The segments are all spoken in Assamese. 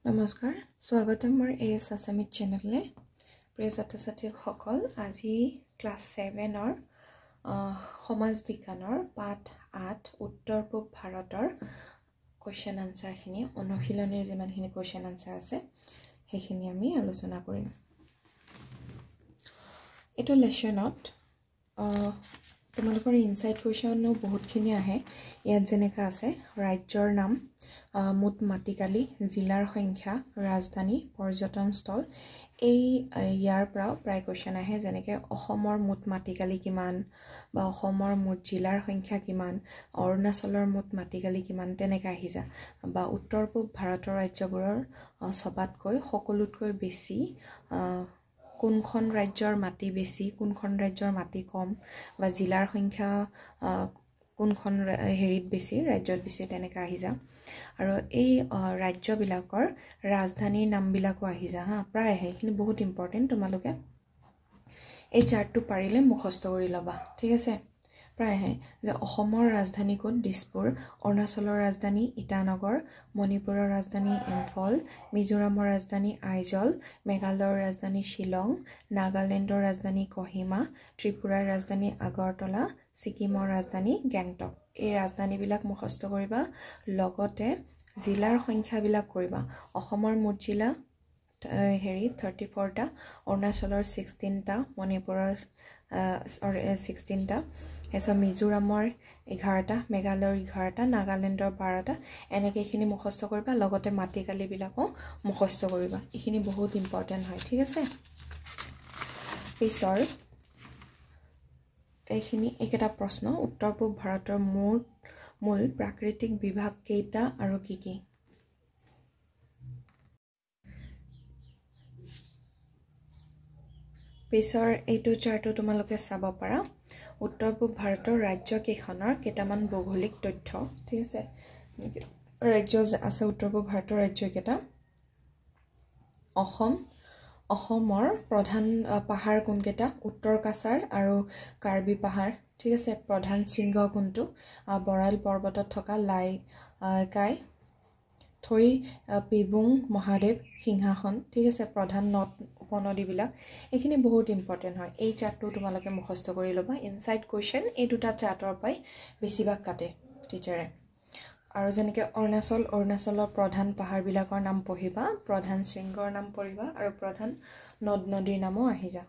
নমস্কাৰ স্বাগতম মোৰ এএছ আছামিজ চেনেললে প্ৰিয় ছাত্ৰ-ছাত্ৰী সকল আজি ক্লাছ 7ৰ সমাজ বিজ্ঞানৰ পাঠ 8 উত্তৰ পূব ভাৰতৰ কোৱেশ্চন আনসাৰখিনি অনুশীলনীৰ যিমানখিনি কোৱেশ্চন আনসাৰ আছে সেইখিনি আমি আলোচনা কৰিম এটো লেসনত তোমালোকৰ ইনসাইড কোৱেশ্চনো বহুতখিনি আহে ইয়াত যেনেকা আছে ৰাজ্যৰ নাম মুঠ মাটিকালি জিলাৰ সংখ্যা ৰাজধানী পৰ্যটনস্থল এই ইয়াৰ পৰা প্ৰায় কোৱেশ্চন আহে যেনেকে অসমৰ মুঠ মাটিকালি কিমান বা অসমৰ মুঠ জিলাৰ সংখ্যা কিমান অৰুণাচলৰ মুঠ মাটিকালি কিমান তেনেকা আহিছা বা উত্তৰ পূব ভাৰতৰ ৰাজ্যবোৰৰ সবাতকৈ সকলোতকৈ বেছি কোনখন ৰাজ্যৰ মাটি বেছি কোনখন ৰাজ্যৰ মাটি কম বা জিলাৰ সংখ্যা কোনখন হেৰিত বেছি ৰাজ্যত বেছি তেনেকা আহিছা আৰু এই ৰাজ্যবিলাকৰ ৰাজধানীৰ নামবিলাকো আহিছা হা প্ৰায় সেইখিনি বহুত ইম্পৰ্টেন্ট তোমালোকে এই চাৰ্টটো পাৰিলে মুখস্থ কৰি লবা ঠিক আছে প্ৰায় যে অসমৰ ৰাজধানী কোন দিছপুৰ অৰুণাচলৰ ৰাজধানী ইটানগৰ মণিপুৰৰ ৰাজধানী ইম্ফল মিজোৰামৰ ৰাজধানী আইজল মেঘালয়ৰ ৰাজধানী শিলং নাগালেণ্ডৰ ৰাজধানী কোহিমা ত্ৰিপুৰাৰ ৰাজধানী আগৰতলা সিকিমৰ ৰাজধানী গেংটক এই ৰাজধানীবিলাক মুখস্থ কৰিবা লগতে জিলাৰ সংখ্যাবিলাক কৰিবা অসমৰ মুঠ জিলা 34 টা অৰুণাচলৰ 16 টা মণিপুৰৰ 16 টা এসব মিজোৰামৰ 11 টা মেঘালয়ৰ 11 টা নাগালেণ্ডৰ 12 টা এনেকেখিনি মুখস্থ কৰিবা লগতে মাটিকালি বিলাকো মুখস্থ কৰিবা এইখিনি বহুত ইম্পৰ্টেন্ট হয় ঠিক আছে পিছৰ এইখিনি একটা প্ৰশ্ন উত্তৰ পূব ভাৰতৰ মূল প্ৰাকৃতিক বিভাগ কেইটা আৰু কি কি পিছৰ এইটো চাৰ্টটো তোমালোকে চাব পাৰা উত্তৰ পূব ভাৰতৰ ৰাজ্য কেইখনৰ কেইটামান ভৌগোলিক তথ্য ঠিক আছে ৰাজ্য আছে উত্তৰ পূব ভাৰতৰ ৰাজ্য কেইটা অসমৰ প্ৰধান পাহাৰ কোনকেইটা উত্তৰ কাছাৰ আৰু কাৰ্বি পাহাৰ ঠিক আছে প্ৰধান শৃংগ কোনটো বৰাইল পৰ্বতত থকা লাই কাই থৈ পিবুং মহাদেৱ সিংহাসন ঠিক আছে প্ৰধান নদ উপনদীবিলাক এইখিনি বহুত ইম্পৰ্টেন্ট হয় এই চাৰ্টটো তোমালোকে মুখস্থ কৰি লবা ইনসাইড কোৱেশ্চন এই দুটা চাৰ্টৰ পৰাই বেছিভাগ কাটে টিচাৰে আৰু যেনেকে অৰুণাচলৰ প্ৰধান পাহাৰবিলাকৰ নাম পঢ়িবা প্ৰধান শৃংগৰ নাম পঢ়িবা আৰু প্ৰধান নদ নদীৰ নামও আহি যা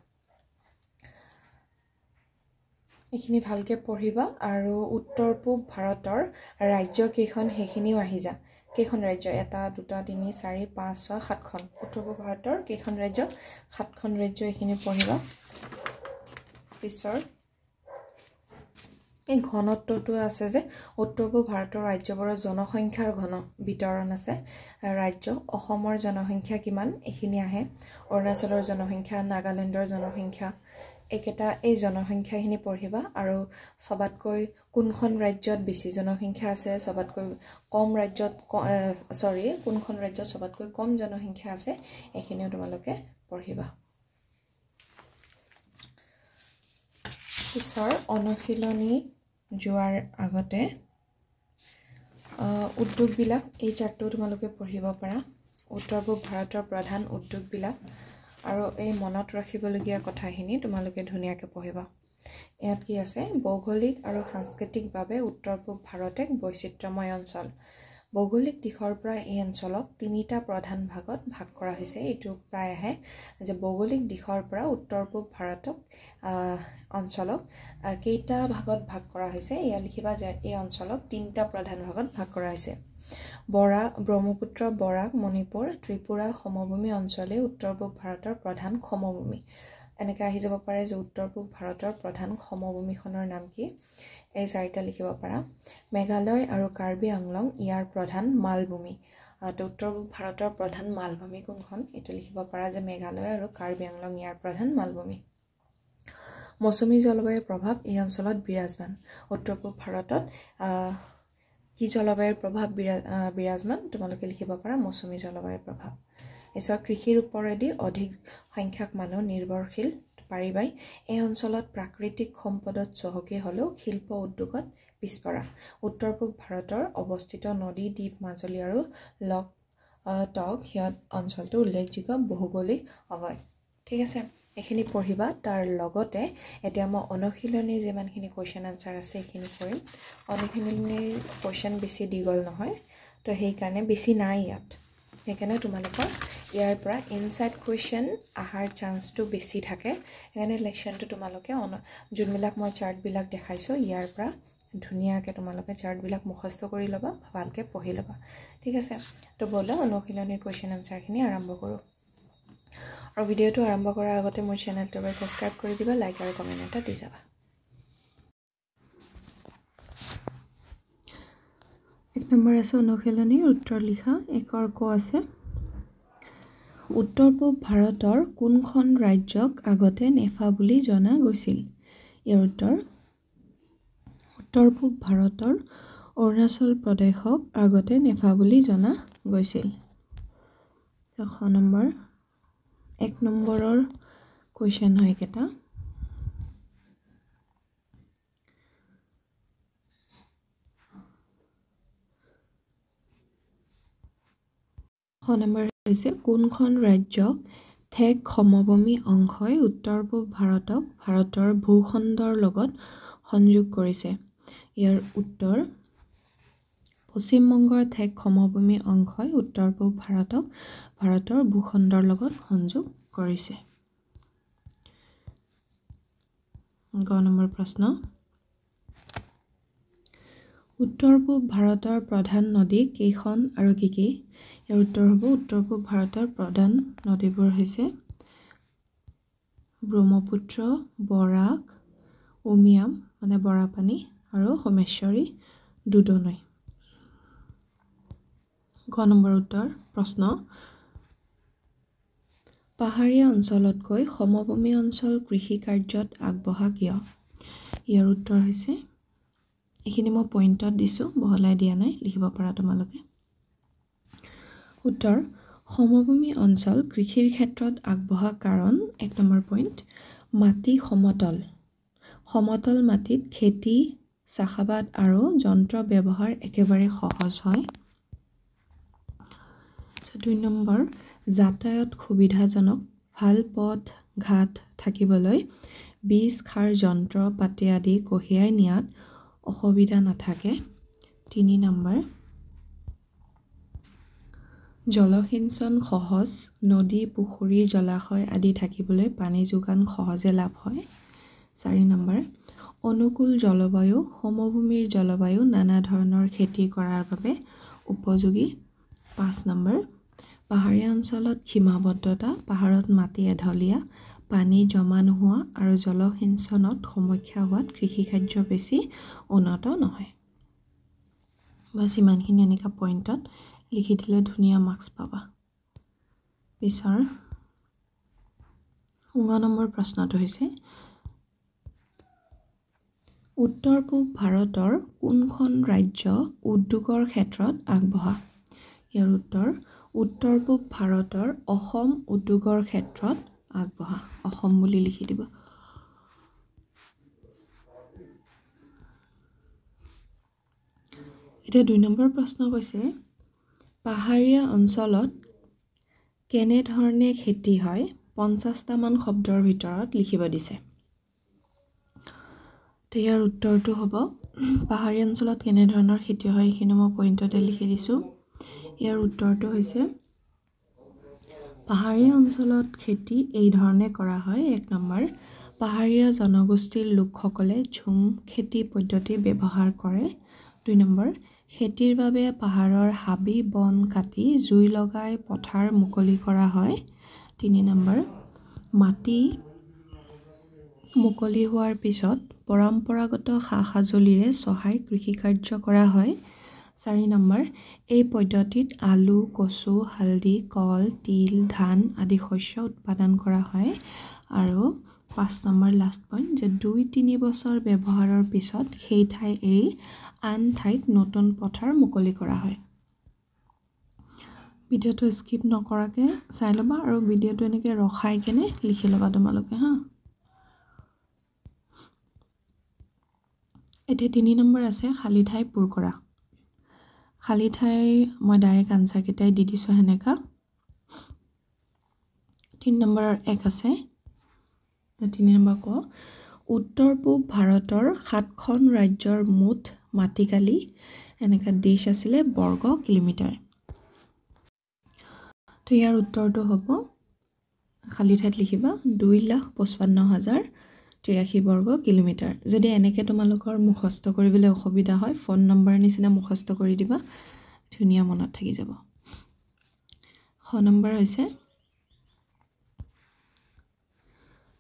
এইখিনি ভালকে পঢ়িবা আৰু উত্তৰ পূব ভাৰতৰ ৰাজ্য কেইখন হেখিনিও আহি যা কেইখন ৰাজ্য এটা দুটা তিনি চাৰি পাঁচ ছয় সাতখন উত্তৰ পূব ভাৰতৰ কেইখন ৰাজ্য সাতখন ৰাজ্য এইখিনি পঢ়িবা পিছৰ এই ঘনত্বটো আছে যে উত্তৰ পূব ভাৰতৰ ৰাজ্যবোৰৰ জনসংখ্যাৰ ঘন বিতৰণ আছে ৰাজ্য অসমৰ জনসংখ্যা কিমান এইখিনি আহে অৰুণাচলৰ জনসংখ্যা নাগালেণ্ডৰ জনসংখ্যা একেটা এই জনসংখ্যাখিনি পঢ়িবা আৰু সবাতকৈ কোনখন ৰাজ্যত বেছি জনসংখ্যা আছে সবাতকৈ কম ৰাজ্যত কোনখন ৰাজ্যত সবাতকৈ কম জনসংখ্যা আছে এইখিনিও তোমালোকে পঢ়িবা পিছৰ অনুশীলনী যোৱাৰ আগতে উদ্যোগবিলাক এই চাৰ্টটো তোমালোকে পঢ়িব পাৰা উত্তৰ পূব ভাৰতৰ প্ৰধান উদ্যোগবিলাক আৰু এই মনত ৰাখিবলগীয়া কথাখিনি তোমালোকে ধুনীয়াকৈ পঢ়িবা ইয়াত কি আছে ভৌগোলিক আৰু সাংস্কৃতিকভাৱে উত্তৰ পূব ভাৰত এক বৈচিত্ৰ্যময় অঞ্চল ভৌগোলিক দিশৰ পৰা এই অঞ্চলক তিনিটা প্ৰধান ভাগত ভাগ কৰা হৈছে এইটো প্ৰায় আহে যে ভৌগোলিক দিশৰ পৰা উত্তৰ পূব ভাৰতক অঞ্চলক কেইটা ভাগত ভাগ কৰা হৈছে ইয়াত লিখিবা যে এই অঞ্চলক তিনিটা প্ৰধান ভাগত ভাগ কৰা হৈছে ব্ৰহ্মপুত্ৰ বৰাক মণিপুৰ ত্ৰিপুৰা সমভূমি অঞ্চলে উত্তৰ পূব ভাৰতৰ প্ৰধান সমভূমি এনেকৈ আহি যাব পাৰে যে উত্তৰ পূব ভাৰতৰ প্ৰধান সমভূমিখনৰ নাম কি এই চাৰিটা লিখিব পাৰা মেঘালয় আৰু কাৰ্বি আংলং ইয়াৰ প্ৰধান মালভূমি উত্তৰ পূব ভাৰতৰ প্ৰধান মালভূমি কোনখন এইটো লিখিব পাৰা যে মেঘালয় আৰু কাৰ্বি আংলং ইয়াৰ প্ৰধান মালভূমি মৌচুমী জলবায়ুৰ প্ৰভাৱ এই অঞ্চলত বিৰাজমান উত্তৰ পূব ভাৰতত কি জলবায়ুৰ প্ৰভাৱ বিৰাজমান তোমালোকে লিখিব পাৰা মৌচুমী জলবায়ুৰ প্ৰভাৱ এছৰ কৃষিৰ ওপৰেদি অধিক সংখ্যক মানুহ নিৰ্ভৰশীল পাৰিবাই এই অঞ্চলত প্ৰাকৃতিক সম্পদত চহকী হলেও শিল্প উদ্যোগত পিছপৰা উত্তৰ পূব ভাৰতৰ অৱস্থিত নদী দ্বীপ মাজুলী আৰু টক সিহঁত অঞ্চলটো উল্লেখযোগ্য ভৌগোলিক অৱয় ঠিক আছে এইখিনি পঢ়িবা তাৰ লগতে এতিয়া মই অনুশীলনীৰ যিমানখিনি কুৱেশ্যন আনচাৰ আছে এইখিনি কৰিম অনুশীলনীৰ কুৱেশ্যন বেছি দীঘল নহয় তো সেইকাৰণে বেছি নাই ইয়াত সেইকাৰণে তোমালোকৰ ইয়াৰ পৰা ইনসাইড কুৱেশ্যন আহাৰ চান্সটো বেছি থাকে সেইকাৰণে লেসনটো তোমালোকে যোনবিলাক মই চাৰ্টবিলাক দেখাইছোঁ ইয়াৰ পৰা ধুনীয়াকৈ তোমালোকে চাৰ্টবিলাক মুখস্থ কৰি ল'বা ভালকৈ পঢ়ি ল'বা ঠিক আছে তো ব'লা অনুশীলনীৰ কুৱেশ্যন আনচাৰখিনি আৰম্ভ কৰোঁ আৰু ভিডিঅ'টো আৰম্ভ কৰাৰ আগতে মোৰ চেনেলটো এবাৰ সাবস্ক্ৰাইব কৰি দিবা লাইক আৰু কমেণ্ট এটা দি যাবা এক নম্বৰ আছে অনুশীলনীৰ উত্তৰ লিখা একৰ ক আছে উত্তৰ পূব ভাৰতৰ কোনখন ৰাজ্যক আগতে নেফা বুলি জনা গৈছিল ইয়াৰ উত্তৰ পূব ভাৰতৰ অৰুণাচল প্ৰদেশক আগতে নেফা বুলি জনা গৈছিল নম্বৰ এক নম্বৰৰ কুৱেশ্যন হয় কেটা নম্বৰ হৈছে কোনখন ৰাজ্যক ঠেক সমভূমি অংশই উত্তৰ পূব ভাৰতক ভাৰতৰ ভূখণ্ডৰ লগত সংযোগ কৰিছে ইয়াৰ উত্তৰ পশ্চিম বংগৰ ঠেক সমভূমি অংশই উত্তৰ পূব ভাৰতক ভাৰতৰ ভূখণ্ডৰ লগত সংযোগ কৰিছে গ নম্বৰ প্ৰশ্ন উত্তৰ পূব ভাৰতৰ প্ৰধান নদী কেইখন আৰু কি কি ইয়াৰ উত্তৰ হ'ব উত্তৰ পূব ভাৰতৰ প্ৰধান নদীবোৰ হৈছে ব্ৰহ্মপুত্ৰ বৰাক উমিয়াম মানে বৰাপানী আৰু সোমেশ্বৰী দুধনৈ গ নম্বৰ উত্তৰ প্ৰশ্ন পাহাৰীয়া অঞ্চলতকৈ সমভূমি অঞ্চল কৃষি কাৰ্যত আগবঢ়া কিয় ইয়াৰ উত্তৰ হৈছে এইখিনি মই পইণ্টত দিছোঁ বহলাই দিয়া নাই লিখিব পাৰা তোমালোকে উত্তৰ সমভূমি অঞ্চল কৃষিৰ ক্ষেত্ৰত আগবঢ়া কাৰণ এক নম্বৰ পইণ্ট মাটি সমতল মাটিত খেতি চাষাবাদ আৰু যন্ত্ৰ ব্যৱহাৰ একেবাৰে সহজ হয় দুই নম্বৰ যাতায়াত সুবিধাজনক ভাল পথ ঘাট থাকিবলৈ বীজ খাৰ যন্ত্ৰ পাতি আদি কঢ়িয়াই নিয়াত অসুবিধা নাথাকে 3 নম্বৰ জলসিঞ্চন সহজ নদী পুখুৰী জলাশয় আদি থাকিবলৈ পানী যোগান সহজে লাভ হয় 4 নম্বৰ অনুকূল জলবায়ু সমভূমিৰ জলবায়ু নানা ধৰণৰ খেতি কৰাৰ বাবে উপযোগী 5 নম্বৰ পাহাৰীয়া অঞ্চলত সীমাবদ্ধতা পাহাৰত মাটি এঢলীয়া পানী জমা নোহোৱা আৰু জলসিঞ্চনত সমস্যা হোৱাত কৃষি কাৰ্য বেছি উন্নত নহয় বাস ইমানখিনি এনেকা পইণ্টত লিখি দিলে ধুনীয়া মাৰ্কছ পাবা পিছৰ 9 নম্বৰ প্ৰশ্নটো হৈছে উত্তৰ পূব ভাৰতৰ কোনখন ৰাজ্য উদ্যোগৰ ক্ষেত্ৰত আগবঢ়া ইয়াৰ উত্তৰ পূব ভাৰতৰ অসম উদ্যোগৰ ক্ষেত্ৰত আগবঢ়া অসম বুলি লিখি দিব এটা 2 নম্বৰ প্ৰশ্ন কৈছে পাহাৰীয়া অঞ্চলত কেনে ধৰণে খেতি হয় 50টা মান শব্দৰ ভিতৰত লিখিব দিছে ইয়াৰ উত্তৰটো হ'ব পাহাৰীয়া অঞ্চলত কেনে ধৰণৰ খেতি হয় এইখিনি মই পইণ্টতে লিখি দিছোঁ ইয়াৰ উত্তৰটো হৈছে পাহাৰীয়া অঞ্চলত খেতি এই ধৰণে কৰা হয় 1 নম্বৰ পাহাৰীয়া জনগোষ্ঠীৰ লোকসকলে ঝুম খেতি পদ্ধতি ব্যৱহাৰ কৰে 2 নম্বৰ খেতিৰ বাবে পাহাৰৰ হাবি বন কাটি জুই লগাই পথাৰ মুকলি কৰা হয় 3 নম্বৰ মাটি মুকলি হোৱাৰ পিছত পৰম্পৰাগত সা-সঁজুলিৰে সহায় কৃষি কাৰ্য কৰা হয় 4 নম্বৰ এই পদ্ধতিত আলু কচু হালদি কল তিল ধান আদি শস্য উৎপাদন কৰা হয় আৰু 5 নম্বৰ লাষ্ট পইণ্ট যে 2-3 বছৰ ব্যৱহাৰৰ পিছত সেই ঠাই এৰি আন ঠাইত নতুন পথাৰ মুকলি কৰা হয় ভিডিঅ'টো স্কিপ নকৰাকে চাই ল'বা আৰু ভিডিঅ'টো এনেকৈ ৰখাই কেনে লিখি ল'বা তোমালোকে হা এতিয়া 3 নম্বৰ আছে খালি ঠাই পূৰ কৰা খালি ঠাই মই ডাইৰেক্ট আনসাৰ কেইটাই দি দিছো হেনেকা 3 নম্বৰৰ 1 আছে 3 নম্বৰ ক উত্তৰ পূব ভাৰতৰ 7খন ৰাজ্যৰ মুঠ মাটিকালি এনেকা দেশ আছিলে বৰ্গ কিলোমিটাৰ তো ইয়াৰ উত্তৰটো হ'ব খালি ঠাইত লিখিবা 2,55,083 বৰ্গ কিলোমিটাৰ যদি এনেকে তোমালোকৰ মুখস্থ কৰিবলৈ অসুবিধা হয় ফোন নম্বৰ নিচিনা মুখস্থ কৰি দিবা ধুনিয়া মনত থাকি যাব খ নম্বৰ হৈছে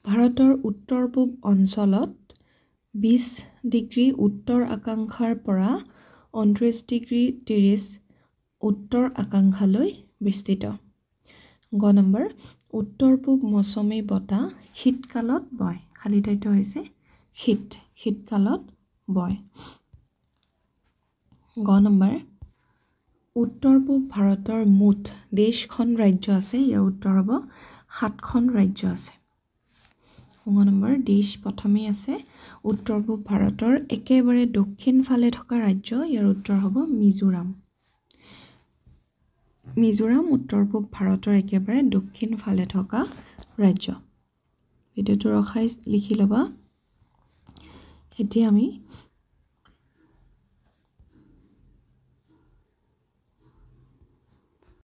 ভাৰতৰ উত্তৰ পূব অঞ্চলত 20 ডিগ্ৰী উত্তৰ আকাংক্ষাৰ পৰা 29 ডিগ্ৰী 30 উত্তৰ আকাংক্ষালৈ বিস্তৃত গ নম্বৰ উত্তৰ পূব মৌচুমী বতাহ শীতকালত বয় খালি ঠাইটো হৈছে শীতকালত বয় গ নম্বৰ উত্তৰ পূব ভাৰতৰ মুঠ দেশখন ৰাজ্য আছে ইয়াৰ উত্তৰ হ'ব 7খন ৰাজ্য আছে গ নম্বৰ দেশ প্ৰথমে আছে উত্তৰ পূব ভাৰতৰ একেবাৰে দক্ষিণ ফালে থকা ৰাজ্য ইয়াৰ উত্তৰ হ'ব মিজোৰাম উত্তৰ পূব ভাৰতৰ একেবাৰে দক্ষিণ ফালে থকা ৰাজ্য ভিডিওটো ৰখাই লিখি লবা এতিয়া আমি